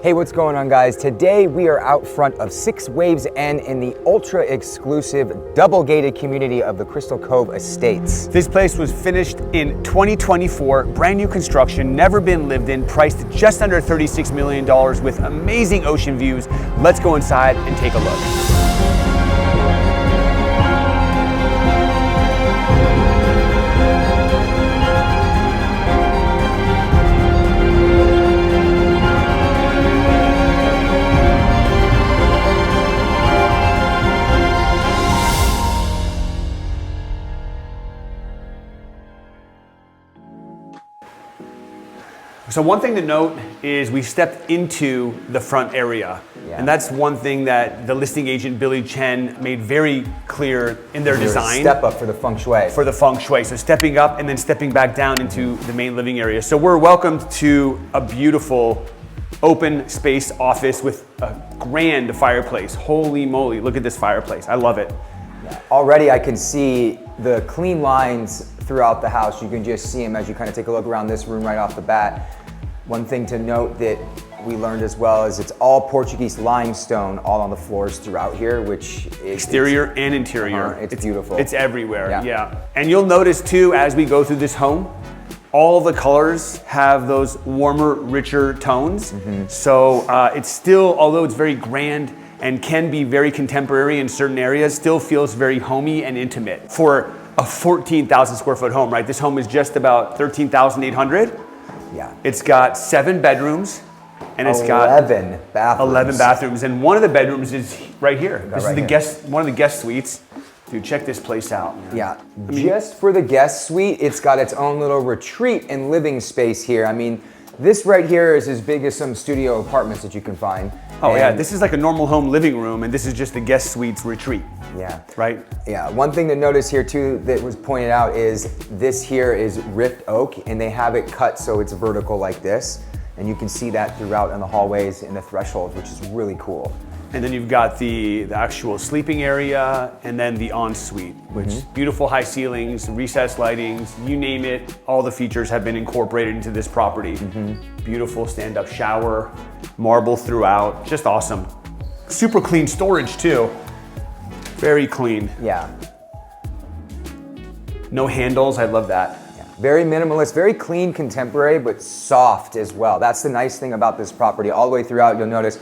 Hey, what's going on, guys? Today we are out front of 6 Waves Inn in the ultra exclusive double gated community of the Crystal Cove Estates. This place was finished in 2024, brand new construction, never been lived in, priced at just under $36 million with amazing ocean views. Let's go inside and take a look. So one thing to note is we stepped into the front area. Yeah. And that's one thing that the listing agent, Billy Chen, made very clear in their design. Step up for the feng shui. For the feng shui. So stepping up and then stepping back down into the main living area. So we're welcomed to a beautiful open space office with a grand fireplace. Holy moly, look at this fireplace. I love it. Already I can see the clean lines throughout the house. You can just see them as you kind of take a look around this room right off the bat. One thing to note that we learned as well is it's all Portuguese limestone all on the floors throughout here, which is exterior and interior. It's beautiful. It's everywhere, yeah. And you'll notice too, as we go through this home, all the colors have those warmer, richer tones. So it's still, although it's very grand and can be very contemporary in certain areas, still feels very homey and intimate. For a 14,000 square foot home, right? This home is just about 13,800. Yeah. It's got 7 bedrooms and it's got 11 bathrooms. 11 bathrooms. And one of the bedrooms is right here. This is the one of the guest suites. Dude, check this place out. Man. Yeah, just for the guest suite, it's got its own little retreat and living space here. I mean, this right here is as big as some studio apartments that you can find. Oh yeah, this is like a normal home living room, and this is just the guest suite's retreat. Yeah. Right? Yeah, one thing to notice here too that was pointed out is this here is rift oak, and they have it cut so it's vertical like this. And you can see that throughout in the hallways and the thresholds, which is really cool. And then you've got the actual sleeping area and then the ensuite, which beautiful high ceilings, recessed lightings, you name it, all the features have been incorporated into this property. Beautiful stand-up shower, marble throughout, just awesome. Super clean storage too. Very clean. Yeah. No handles, I love that. Yeah. Very minimalist, very clean, contemporary, but soft as well. That's the nice thing about this property. All the way throughout, you'll notice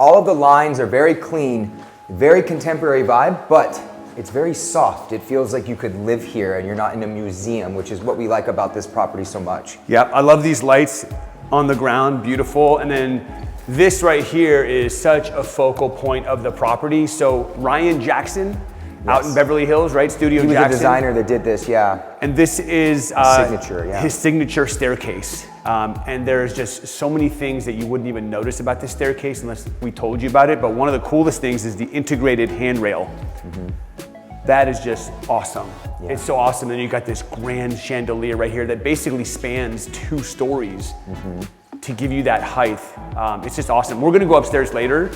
all of the lines are very clean, very contemporary vibe, but it's very soft. It feels like you could live here and you're not in a museum, which is what we like about this property so much. Yep, I love these lights on the ground, beautiful. And then this right here is such a focal point of the property. So Ryan Jackson, out in Beverly Hills, right? Studio Jackson. He was the designer that did this, yeah. And this is his signature staircase. And there's just so many things that you wouldn't even notice about this staircase unless we told you about it. But one of the coolest things is the integrated handrail. That is just awesome. Yeah. It's so awesome. And you got this grand chandelier right here that basically spans 2 stories to give you that height. It's just awesome. We're gonna go upstairs later,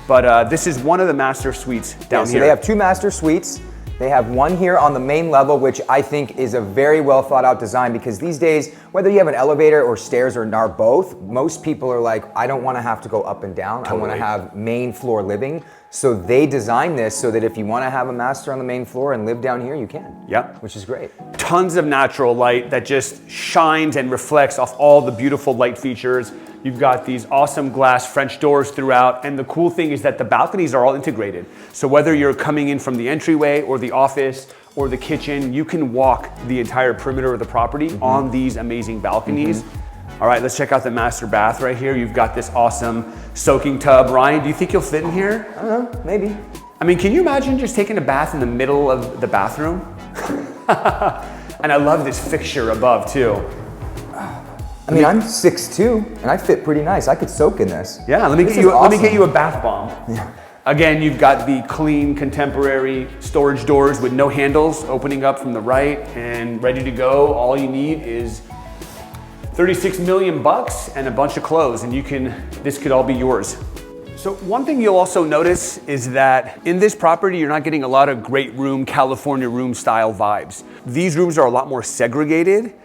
but this is one of the master suites down here. So they have 2 master suites. They have one here on the main level, which I think is a very well thought out design, because these days, whether you have an elevator or stairs or both, most people are like, I don't want to have to go up and down. I want to have main floor living. So they designed this so that if you want to have a master on the main floor and live down here, you can. Yep. Which is great. Tons of natural light that just shines and reflects off all the beautiful light features. You've got these awesome glass French doors throughout, and the cool thing is that the balconies are all integrated. So whether you're coming in from the entryway or the office or the kitchen, you can walk the entire perimeter of the property on these amazing balconies. All right, let's check out the master bath right here. You've got this awesome soaking tub. Ryan, do you think you'll fit in here? I don't know, maybe. I mean, can you imagine just taking a bath in the middle of the bathroom? And I love this fixture above too. I mean, I'm 6'2", and I fit pretty nice. I could soak in this. Yeah, let me get you a bath bomb. Yeah. Again, you've got the clean, contemporary storage doors with no handles opening up from the right and ready to go. All you need is 36 million bucks and a bunch of clothes, and this could all be yours. So one thing you'll also notice is that in this property, you're not getting a lot of great room, California room style vibes. These rooms are a lot more segregated,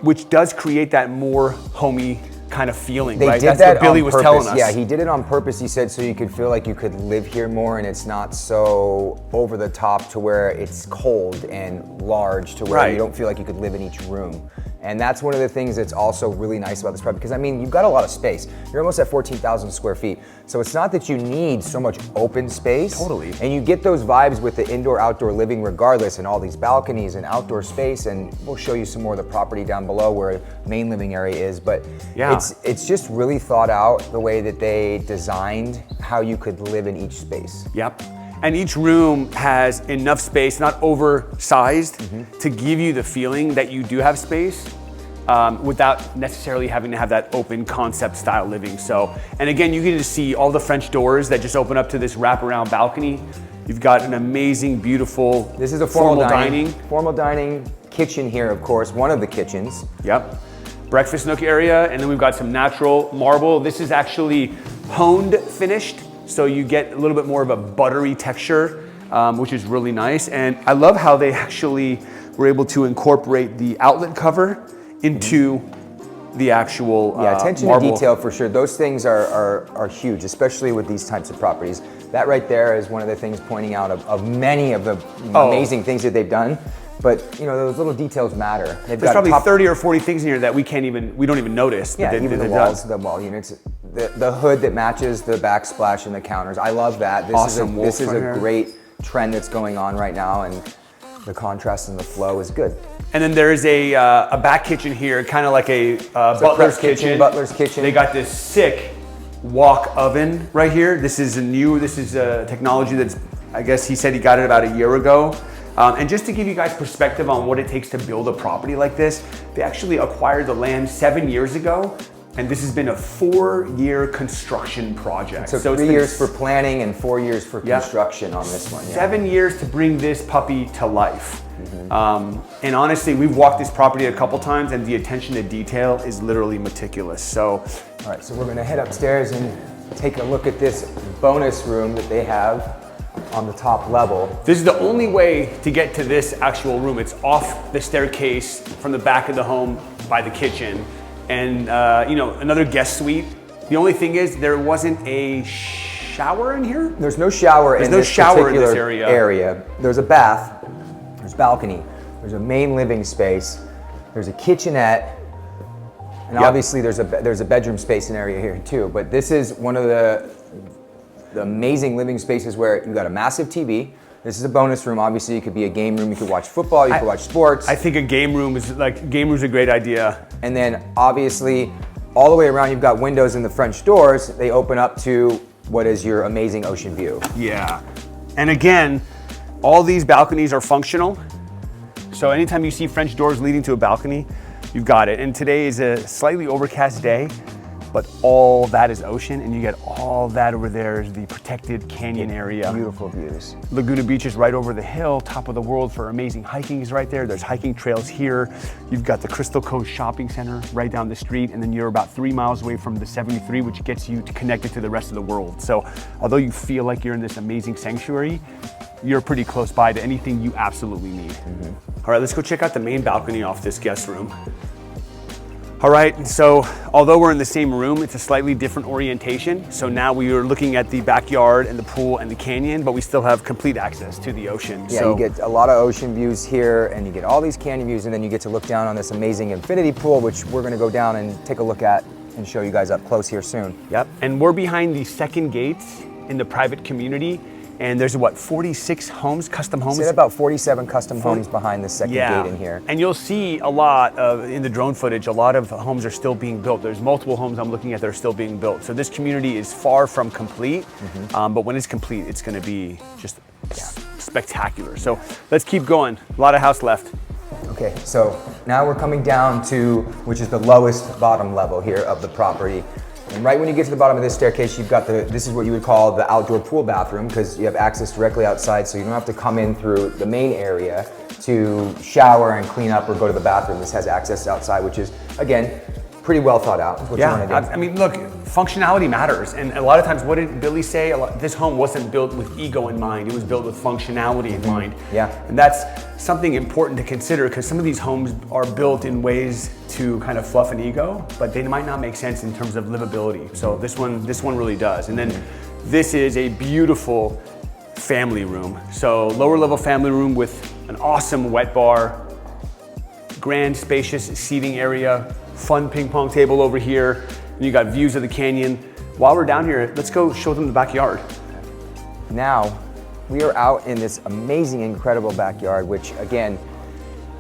which does create that more homey kind of feeling, They right? did That's that what Billy on was purpose. telling us. Yeah, he did it on purpose. He said so you could feel like you could live here more, and it's not so over the top to where it's cold and large to where you don't feel like you could live in each room. And that's one of the things that's also really nice about this property, because I mean, you've got a lot of space. You're almost at 14,000 square feet. So it's not that you need so much open space. Totally. And you get those vibes with the indoor-outdoor living regardless, and all these balconies and outdoor space, and we'll show you some more of the property down below where the main living area is. But it's just really thought out the way that they designed how you could live in each space. Yep. And each room has enough space, not oversized, to give you the feeling that you do have space without necessarily having to have that open concept style living. So, and again, you get to see all the French doors that just open up to this wraparound balcony. You've got an amazing, beautiful, this is a formal dining. Formal dining kitchen here, of course, one of the kitchens. Yep. Breakfast nook area, and then we've got some natural marble. This is actually honed finished, so you get a little bit more of a buttery texture, which is really nice. And I love how they actually were able to incorporate the outlet cover into the actual attention marble. to detail for sure. Those things are huge, especially with these types of properties. That right there is one of the things pointing out of many of the amazing things that they've done. But you know, those little details matter. There's probably 30 or 40 things in here that we don't even notice. Yeah, even the walls, the wall units, the hood that matches the backsplash and the counters. I love that. This is a great trend that's going on right now, and the contrast and the flow is good. And then there is a back kitchen here, kind of like a Butlers Kitchen. Butlers Kitchen. They got this sick wok oven right here. This is a technology that's, I guess he said he got it about a year ago. And just to give you guys perspective on what it takes to build a property like this, they actually acquired the land 7 years ago, and this has been a 4-year construction project. So 3 years for planning and 4 years for construction on this one. 7 years to bring this puppy to life. And honestly, we've walked this property a couple times, and the attention to detail is literally meticulous. So, all right, so we're gonna head upstairs and take a look at this bonus room that they have on the top level. This is the only way to get to this actual room. It's off the staircase from the back of the home by the kitchen. And you know, another guest suite. The only thing is there wasn't a shower in here. There's no shower in this particular area. There's a bath, there's balcony, there's a main living space, there's a kitchenette, and obviously there's a bedroom space and area here too. But this is one of the amazing living spaces where you got a massive TV. This is a bonus room. Obviously, it could be a game room. You could watch football. You could watch sports. I think a game room is a great idea. And then obviously, all the way around, you've got windows in the French doors. They open up to what is your amazing ocean view. Yeah. And again, all these balconies are functional. So anytime you see French doors leading to a balcony, you've got it. And today is a slightly overcast day, but all that is ocean, and you get all that over there is the protected canyon area. Beautiful views. Laguna Beach is right over the hill, top of the world for amazing hiking is right there. There's hiking trails here. You've got the Crystal Cove Shopping Center right down the street, and then you're about 3 miles away from the 73, which gets you connected to the rest of the world. So although you feel like you're in this amazing sanctuary, you're pretty close by to anything you absolutely need. All right, let's go check out the main balcony off this guest room. All right, so although we're in the same room, it's a slightly different orientation. So now we are looking at the backyard and the pool and the canyon, but we still have complete access to the ocean. Yeah, you get a lot of ocean views here, and you get all these canyon views, and then you get to look down on this amazing infinity pool, which we're gonna go down and take a look at and show you guys up close here soon. Yep, and we're behind the second gate in the private community. And there's 46 homes, custom homes? It's about 47 custom homes behind the second gate in here. And you'll see a lot in the drone footage, a lot of homes are still being built. There's multiple homes I'm looking at that are still being built. So this community is far from complete, but when it's complete, it's gonna be just spectacular. So let's keep going. A lot of house left. Okay, so now we're coming down to, which is the lowest bottom level here of the property. And right when you get to the bottom of this staircase, you've got this is what you would call the outdoor pool bathroom, because you have access directly outside, so you don't have to come in through the main area to shower and clean up or go to the bathroom. This has access outside, which is, again, pretty well thought out. Is what you want to do. I mean, look, functionality matters. And a lot of times, what did Billy say? This home wasn't built with ego in mind. It was built with functionality in mind. Yeah. And that's something important to consider, because some of these homes are built in ways to kind of fluff an ego, but they might not make sense in terms of livability. So this one really does. And then this is a beautiful family room. So lower level family room with an awesome wet bar, grand spacious seating area, fun ping pong table over here, and you got views of the canyon. While we're down here, let's go show them the backyard. Now, we are out in this amazing, incredible backyard, which again,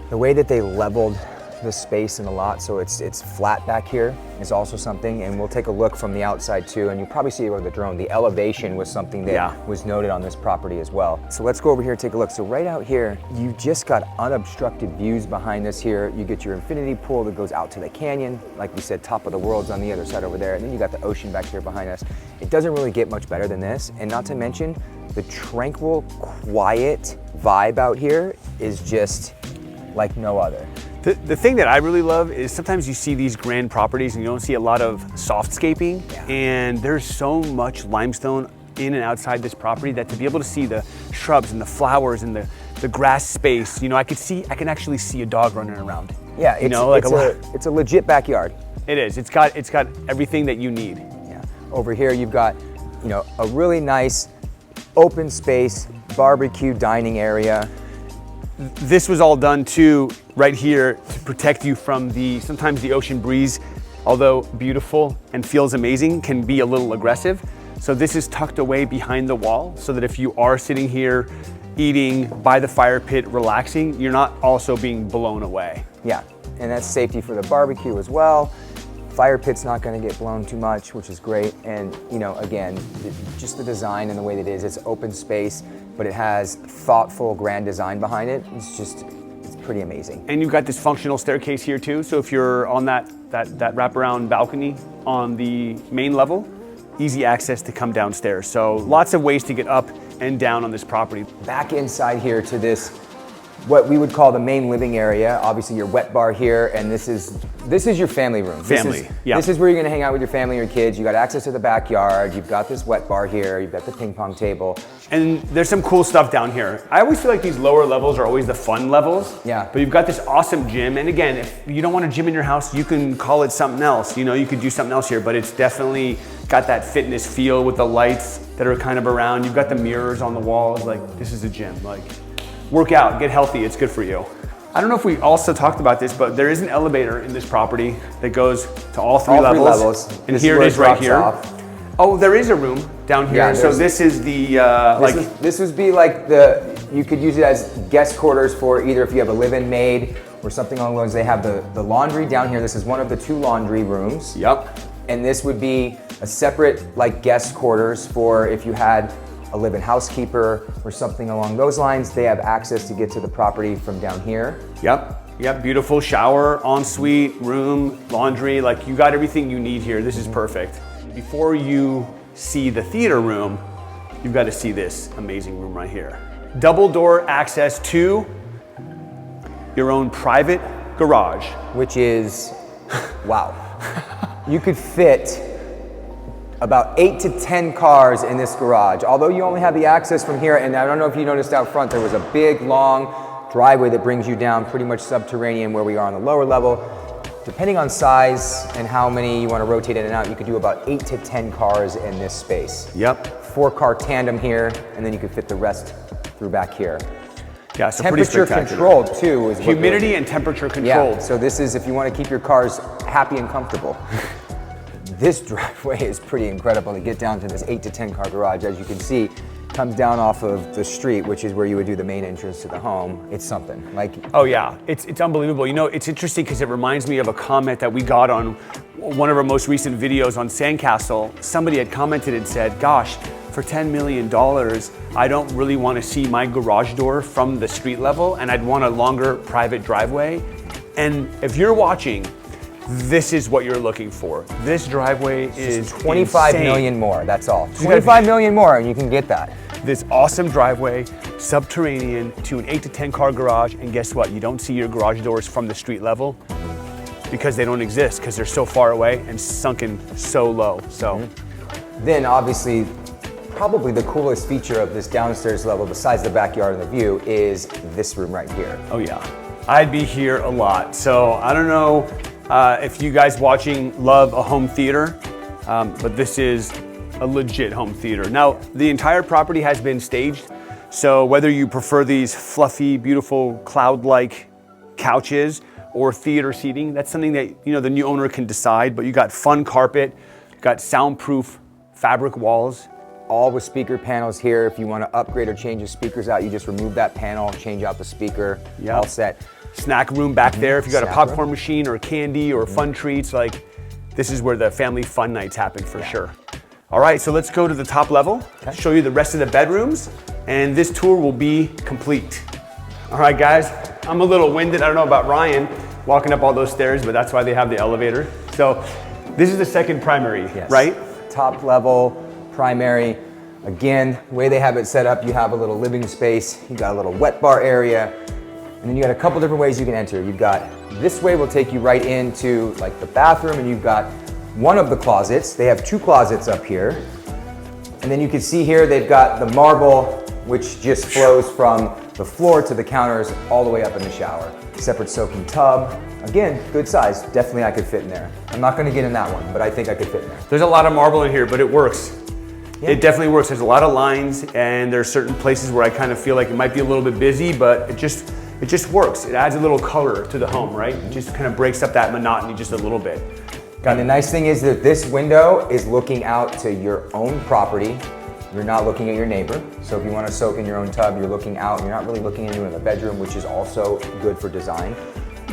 the way that they leveled the space in the lot so it's flat back here is also something, and we'll take a look from the outside too, and you'll probably see it with the drone. The elevation was something that was noted on this property as well. So let's go over here and take a look. So right out here, you just got unobstructed views behind us here. You get your infinity pool that goes out to the canyon. Like we said, top of the world's on the other side over there, and then you got the ocean back here behind us. It doesn't really get much better than this, and not to mention the tranquil, quiet vibe out here is just like no other. The thing that I really love is sometimes you see these grand properties and you don't see a lot of softscaping, and there's so much limestone in and outside this property that to be able to see the shrubs and the flowers and the grass space, you know, I can actually see a dog running around. Yeah, it's a legit backyard. It is. It's got everything that you need. Yeah. Over here you've got, you know, a really nice open space barbecue dining area. This was all done too right here to protect you from sometimes the ocean breeze, although beautiful and feels amazing, can be a little aggressive. So this is tucked away behind the wall so that if you are sitting here eating by the fire pit, relaxing, you're not also being blown away. Yeah, and that's safety for the barbecue as well. Fire pit's not going to get blown too much, which is great. And you know, again, just the design and the way that it is, it's open space, but it has thoughtful, grand design behind it. It's pretty amazing. And you've got this functional staircase here too. So if you're on that wraparound balcony on the main level, easy access to come downstairs. So lots of ways to get up and down on this property. Back inside here to this, what we would call the main living area. Obviously your wet bar here, and this is your family room. This is where you're gonna hang out with your family or your kids. You got access to the backyard, you've got this wet bar here, you've got the ping pong table. And there's some cool stuff down here. I always feel like these lower levels are always the fun levels. Yeah. But you've got this awesome gym, and again, if you don't want a gym in your house, you can call it something else. You know, you could do something else here, but it's definitely got that fitness feel with the lights that are kind of around. You've got the mirrors on the walls, like this is a gym. Like, work out, get healthy, it's good for you. I don't know if we also talked about this, but there is an elevator in this property that goes to all three levels. And here it is right here. Oh, there is a room down here. Yeah, so this is the, this would be like you could use it as guest quarters for either if you have a live-in maid or something along those. They have the laundry down here. This is one of the 2 laundry rooms. Yep. And this would be a separate like guest quarters for if you had a live-in housekeeper or something along those lines. They have access to get to the property from down here. Yep, beautiful shower, ensuite, room, laundry, like you got everything you need here. This is perfect. Before you see the theater room, you've got to see this amazing room right here. Double door access to your own private garage. Which is, wow. You could fit about 8 to 10 cars in this garage. Although you only have the access from here, and I don't know if you noticed out front, there was a big, long driveway that brings you down pretty much subterranean where we are on the lower level. Depending on size and how many you want to rotate in and out, you could do about 8 to 10 cars in this space. Yep. 4-car tandem here, and then you could fit the rest through back here. Yeah, so temperature controlled too. Is humidity and temperature controlled. Yeah, so this is if you want to keep your cars happy and comfortable. This driveway is pretty incredible to get down to this 8 to 10 car garage. As you can see, comes down off of the street, which is where you would do the main entrance to the home. It's something like. Oh yeah, it's unbelievable. You know, it's interesting because it reminds me of a comment that we got on one of our most recent videos on Sandcastle. Somebody had commented and said, gosh, for $10 million, I don't really want to see my garage door from the street level, and I'd want a longer private driveway. And if you're watching, this is what you're looking for. This driveway is 25 insane. Million more, that's all. 25 million more and you can get that. This awesome driveway, subterranean to an 8 to 10 car garage, and guess what? You don't see your garage doors from the street level. because they don't exist, because they're so far away and sunken so low. So then obviously, probably the coolest feature of this downstairs level, besides the backyard and the view, is this room right here. Oh yeah, I'd be here a lot. So I don't know if you guys watching love a home theater, but this is a legit home theater. Now, the entire property has been staged. So whether you prefer these fluffy, beautiful, cloud-like couches or theater seating, that's something that the new owner can decide. But you got fun carpet, you got soundproof fabric walls. All with speaker panels here. If you want to upgrade or change the speakers out, you just remove that panel, change out the speaker, all set. Snack room back there. If you got a Snack popcorn machine or candy or fun treats, like this is where the family fun nights happen for sure. All right, so let's go to the top level, show you the rest of the bedrooms, and this tour will be complete. All right, guys, I'm a little winded. I don't know about Ryan walking up all those stairs, but that's why they have the elevator. So this is the second primary, right? Top level, primary. Again, the way they have it set up, you have a little living space, you got a little wet bar area, and then you got a couple different ways you can enter. You've got, this way will take you right into like the bathroom, and you've got one of the closets. They have two closets up here. And then you can see here, they've got the marble, which just flows from the floor to the counters all the way up in the shower. Separate soaking tub. Again, good size. Definitely I could fit in there. I'm not gonna get in that one, but I think I could fit in there. There's a lot of marble in here, but it works. Yeah. It definitely works. There's a lot of lines, and there's certain places where I kind of feel like it might be a little bit busy, but it just works. It adds a little color to the home, right? It just kind of breaks up that monotony just a little bit. And the nice thing is that this window is looking out to your own property. You're not looking at your neighbor. So if you want to soak in your own tub, you're looking out. You're not really looking into the bedroom, which is also good for design.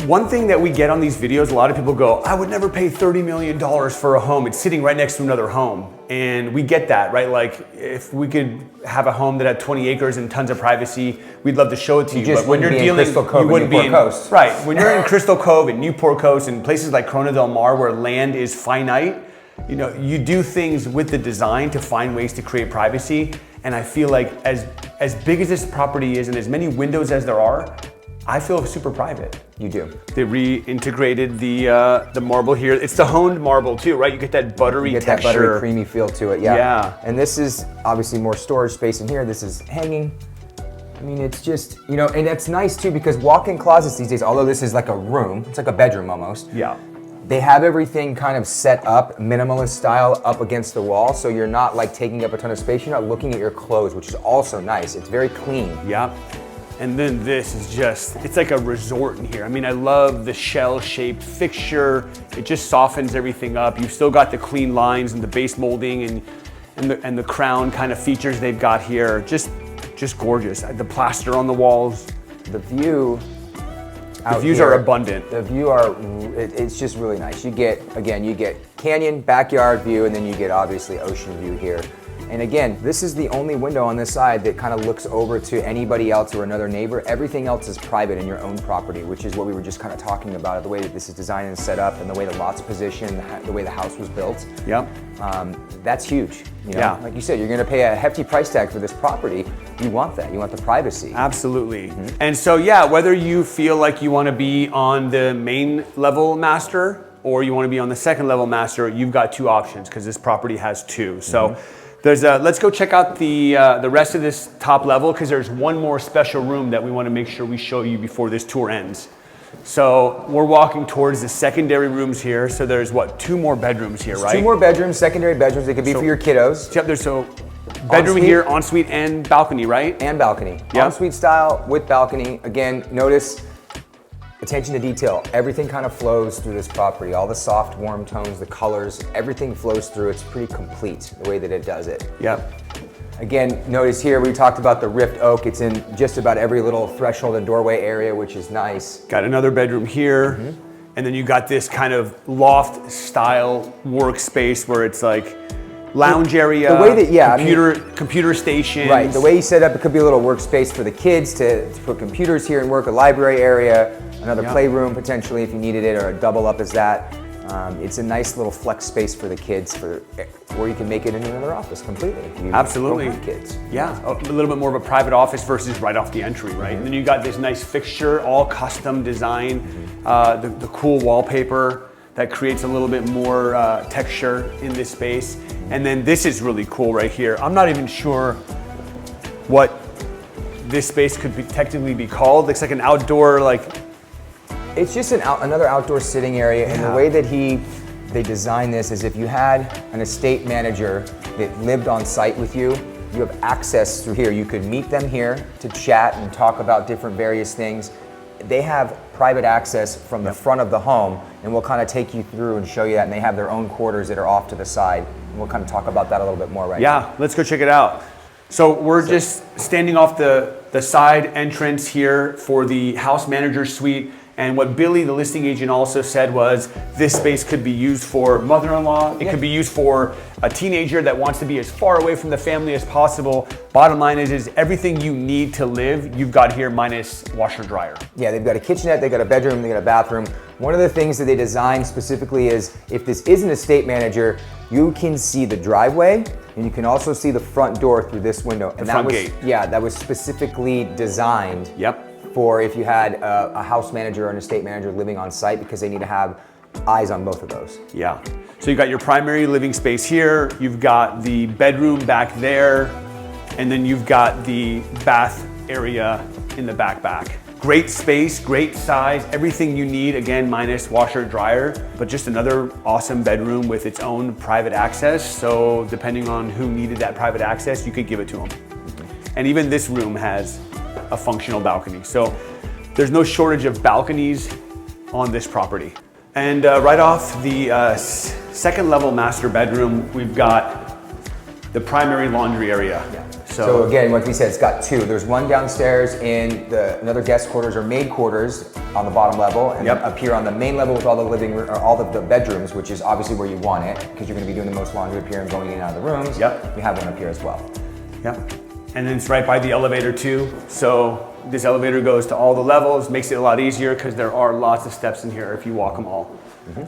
One thing that we get on these videos, a lot of people go, I would never pay $30 million for a home. It's sitting right next to another home. And we get that, right? Like if we could have a home that had 20 acres and tons of privacy, we'd love to show it to you. But when you're dealing, Crystal Cove, you wouldn't be in Coast. Right. When you're in Crystal Cove and Newport Coast and places like Corona del Mar where land is finite, you do things with the design to find ways to create privacy. And I feel like as big as this property is and as many windows as there are, I feel super private. You do. They reintegrated the marble here. It's the honed marble too, right? You get that buttery texture. That buttery, creamy feel to it, yeah. And this is obviously more storage space in here. This is hanging. I mean, it's just, and it's nice too because walk-in closets these days, although this is like a room, it's like a bedroom almost. Yeah. They have everything kind of set up, minimalist style, up against the wall, so you're not like taking up a ton of space. You're not looking at your clothes, which is also nice. It's very clean. Yeah. And then this is just, it's like a resort in here. I mean, I love the shell-shaped fixture. It just softens everything up. You've still got the clean lines and the base molding and the crown kind of features they've got here. Just gorgeous. The plaster on the walls. The view The views are abundant. The view it's just really nice. You get canyon, backyard view, and then you get obviously ocean view here. And again, this is the only window on this side that kind of looks over to anybody else or another neighbor. Everything else is private in your own property, which is what we were just kind of talking about, the way that this is designed and set up and the way the lot's positioned, the way the house was built. Yep. That's huge. Yeah. Like you said, you're gonna pay a hefty price tag for this property. You want that, you want the privacy. Absolutely. Mm-hmm. And so yeah, whether you feel like you wanna be on the main level master or you wanna be on the second level master, you've got two options because this property has two. So let's go check out the rest of this top level because there's one more special room that we want to make sure we show you before this tour ends. So we're walking towards the secondary rooms here. So there's what, two more bedrooms here, right? Two more bedrooms, secondary bedrooms. They could be for your kiddos. Yep, there's bedroom here, ensuite and balcony, right? And balcony. Yep. Ensuite style with balcony. Again, notice attention to detail. Everything kind of flows through this property. All the soft, warm tones, the colors, everything flows through. It's pretty complete the way that it does it. Yep. Again, notice here we talked about the rift oak. It's in just about every little threshold and doorway area, which is nice. Got another bedroom here. And then you got this kind of loft style workspace where it's like lounge area, the way that, computer stations. Right, the way you set up, it could be a little workspace for the kids to put computers here and work, a library area, another playroom potentially if you needed it, or a double up as that. It's a nice little flex space for the kids, or you can make it into another office completely. You Absolutely. don't have kids. Yeah, a little bit more of a private office versus right off the entry, right? And then you got this nice fixture, all custom design, the cool wallpaper that creates a little bit more texture in this space. And then this is really cool right here. I'm not even sure what this space could technically be called. Looks like an outdoor, It's just another outdoor sitting area, and the way that they designed this is if you had an estate manager that lived on site with you, you have access through here. You could meet them here to chat and talk about different various things. They have private access from the front of the home, and we'll kind of take you through and show you that, and they have their own quarters that are off to the side. And we'll kind of talk about that a little bit more right now. Yeah, let's go check it out. So we're just standing off the side entrance here for the house manager suite. And what Billy, the listing agent, also said was this space could be used for mother-in-law. It could be used for a teenager that wants to be as far away from the family as possible. Bottom line is everything you need to live, you've got here minus washer dryer. Yeah, they've got a kitchenette, they've got a bedroom, they've got a bathroom. One of the things that they designed specifically is if this is an estate manager, you can see the driveway and you can also see the front door through this window. And front gate. Yeah, that was specifically designed. For if you had a house manager or an estate manager living on site, because they need to have eyes on both of those. Yeah. So you've got your primary living space here, you've got the bedroom back there, and then you've got the bath area in the back. Great space, great size, everything you need, again, minus washer, dryer, but just another awesome bedroom with its own private access. So depending on who needed that private access, you could give it to them. And even this room has a functional balcony. So there's no shortage of balconies on this property. And right off the second level master bedroom, we've got the primary laundry area. Yeah. So again, like we said, it's got two. There's one downstairs in another guest quarters or maid quarters on the bottom level, and then up here on the main level with all the living room, or all of the bedrooms, which is obviously where you want it, because you're going to be doing the most laundry up here and going in and out of the rooms. We have one up here as well. And then it's right by the elevator too. So this elevator goes to all the levels, makes it a lot easier because there are lots of steps in here if you walk them all.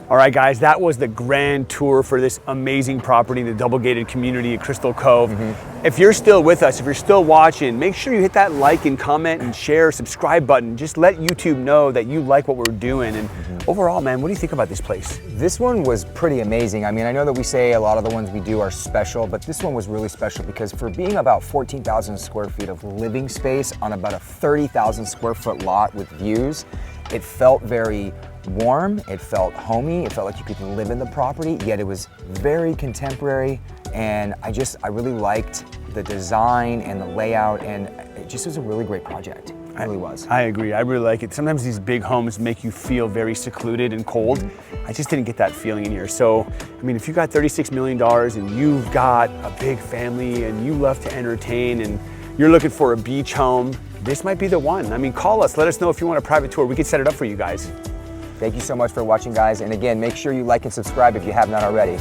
All right, guys, that was the grand tour for this amazing property, the double gated community at Crystal Cove. If you're still with us, if you're still watching, make sure you hit that like and comment and share, subscribe button. Just let YouTube know that you like what we're doing. And overall, man, what do you think about this place? This one was pretty amazing. I mean, I know that we say a lot of the ones we do are special, but this one was really special because for being about 14,000 square feet of living space on about a 30,000 square foot lot with views, it felt very warm, it felt homey, it felt like you could live in the property, yet it was very contemporary, and I really liked the design and the layout, and it just was a really great project. It really was. I agree, I really like it. Sometimes these big homes make you feel very secluded and cold. I just didn't get that feeling in here. So, I mean, if you got $36 million and you've got a big family and you love to entertain and you're looking for a beach home, this might be the one. I mean, call us, let us know if you want a private tour. We can set it up for you guys. Thank you so much for watching, guys. And again, make sure you like and subscribe if you have not already.